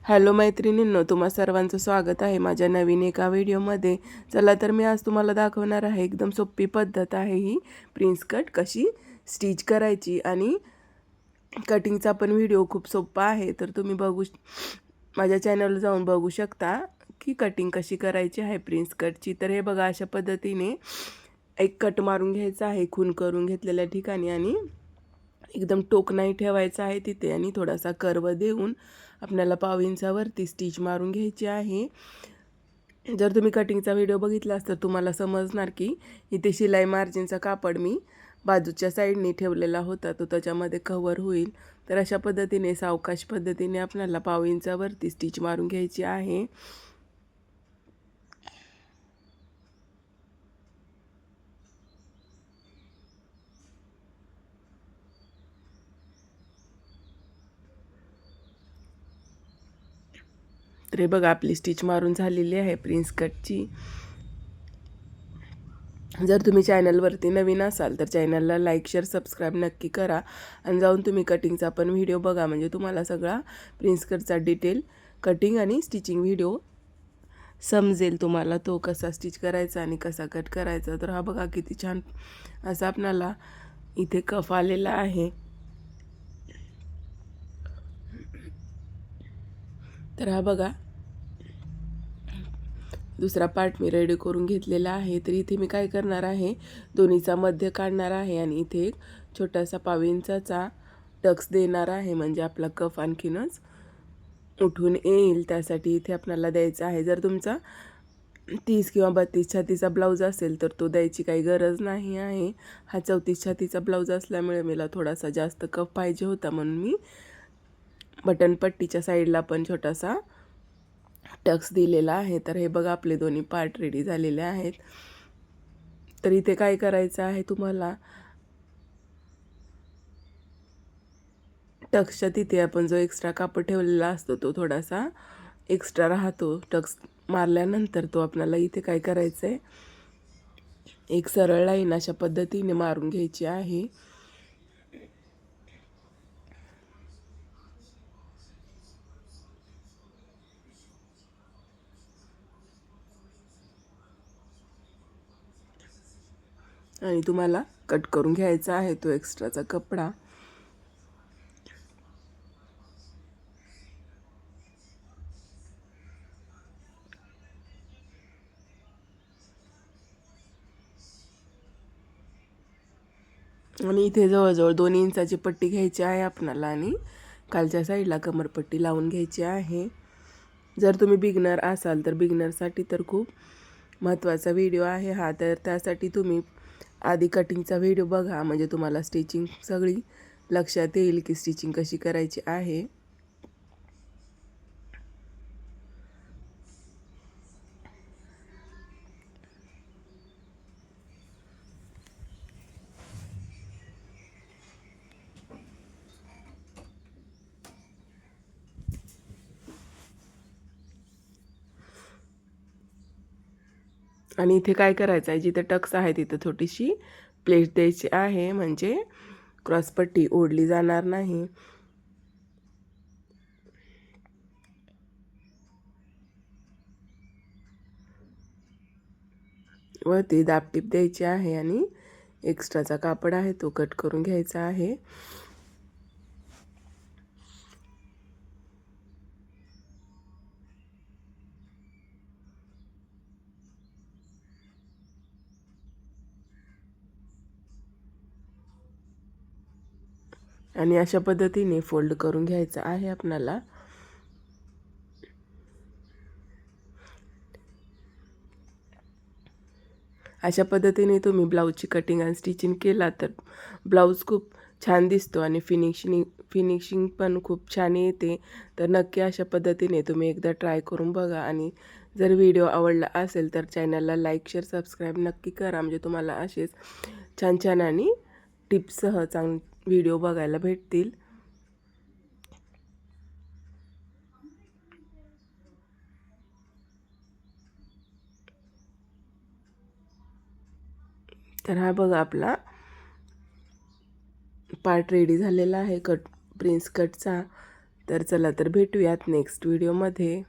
Hello मैत्रिणींनो, तुम्हा सर्वांचं स्वागत आहे माझ्या नवीन एका व्हिडिओमध्ये. चला तर मी आज तुम्हाला दाखवणार आहे एकदम सोपी पद्धत आहे ही प्रिन्स कट कशी स्टिच करायची. आणि कटिंगचा पण व्हिडिओ खूप सोपा आहे, तर तुम्ही माझ्या चॅनलवर जाऊन बघू शकता की कटिंग कशी करायची आहे प्रिन्स कटची. तर हे बघा, अशा पद्धतीने एक कट मारून घ्यायचा आहे खून करून घेतलेल्या ठिकाणी, आणि एकदम टोक नाही ठेवायचा आहे तिथे, आणि थोडासा कर्व देऊन आपल्याला पाव इंचावरती स्टिच मारून घ्यायची आहे. जर तुम्ही कटिंगचा व्हिडिओ बघितलास तर तुम्हाला समजणार की इथे शिलाई मार्जिनचा कापड मी बाजूच्या साईडने ठेवलेला होता, तो त्याच्यामध्ये कव्हर होईल. तर अशा पद्धतीने सावकाश पद्धतीने आपल्याला पाव इंचावरती स्टिच मारून घ्यायची आहे. तर हे बघा, आपली स्टिच मारून झालेली आहे प्रिन्स कटची. जर तुम्ही चॅनलवरती नवीन असाल तर चॅनलला लाईक शेअर सबस्क्राईब नक्की करा, आणि जाऊन तुम्ही कटिंगचा पण व्हिडिओ बघा, म्हणजे तुम्हाला सगळा प्रिन्स कटचा डिटेल कटिंग आणि स्टिचिंग व्हिडिओ समजेल तुम्हाला, तो कसा स्टिच करायचा आणि कसा कट करायचा. तर हा बघा, किती छान असा आपल्याला इथे कफ आलेला आहे. तर हा बघा, दुसरा पार्ट मी रेडी करून घेतलेला आहे. तर इथे मी काय करणार आहे, दोन्हीचा मध्य काढणार आहे आणि इथे एक छोटासा पाव इंचाचा टक्स देणार आहे, म्हणजे आपला कफ आणखीनच उठून येईल, त्यासाठी इथे आपल्याला द्यायचा आहे. जर तुमचा 30 किंवा 32 छातीचा ब्लाऊज असेल तर तो द्यायची काही गरज नाही आहे. हा 34 छातीचा ब्लाऊज असल्यामुळे मला थोडासा जास्त कफ पाहिजे होता, म्हणून मी बटनपट्टीच्या साईडला पण छोटासा टक्स दिलेला आहे. तर हे बघा, आपले दोन्ही पार्ट रेडी झालेले आहेत. तर इथे काय करायचं आहे तुम्हाला, टक्सच्या तिथे आपण जो एक्स्ट्रा कापड ठेवलेला असतो तो थोडासा एक्स्ट्रा राहतो. टक्स मारल्यानंतर तो आपल्याला इथे काय करायचं आहे, एक सरळ लाईन अशा पद्धतीने मारून घ्यायची आहे. आणि तुम्हाला कट करून घ्यायचा आहे तो एक्स्ट्राचा कपडा. आणि इथे जवळजवळ 2 इंचाची पट्टी घ्यायची आहे आपणाला, आणि खालच्या साईडला कमरपट्टी लावून घ्यायची आहे. जर तुम्ही बिगनर असाल तर बिगनरसाठी तर खूप महत्त्वाचा व्हिडिओ आहे हा. तर त्यासाठी तुम्ही आधी कटिंगचा व्हिडिओ बघा, म्हणजे तुम्हाला स्टिचिंग सगळी लक्षात येईल की स्टिचिंग कशी करायची आहे. आणि इथे काय करायचं आहे, जिथे टक्स आहे तिथं छोटीशी प्लेट द्यायची आहे, म्हणजे क्रॉसपट्टी ओढली जाणार नाही. वरती दाबटीप द्यायची आहे, आणि एक्स्ट्राचा कापड आहे तो कट करून घ्यायचा आहे. आणि अशा पद्धतीने फोल्ड करून घ्यायचं आहे आपल्याला. अशा पद्धतीने तुम्ही ब्लाऊजची कटिंग आणि स्टिचिंग केला तर ब्लाऊज खूप छान दिसतो, आणि फिनिशिंग पण खूप छान येते. तर नक्की अशा पद्धतीने तुम्ही एकदा ट्राय करून बघा. आणि जर व्हिडिओ आवडला असेल तर चॅनलला लाईक शेअर सबस्क्राईब नक्की करा, म्हणजे तुम्हाला असेच छान छान आणि टिप्ससह व्हिडिओ बघायला भेटतील. तर हा बघा, आपला पार्ट रेडी झालेला आहे प्रिन्स कटचा. तर चला तर भेटूयात नेक्स्ट व्हिडिओमध्ये.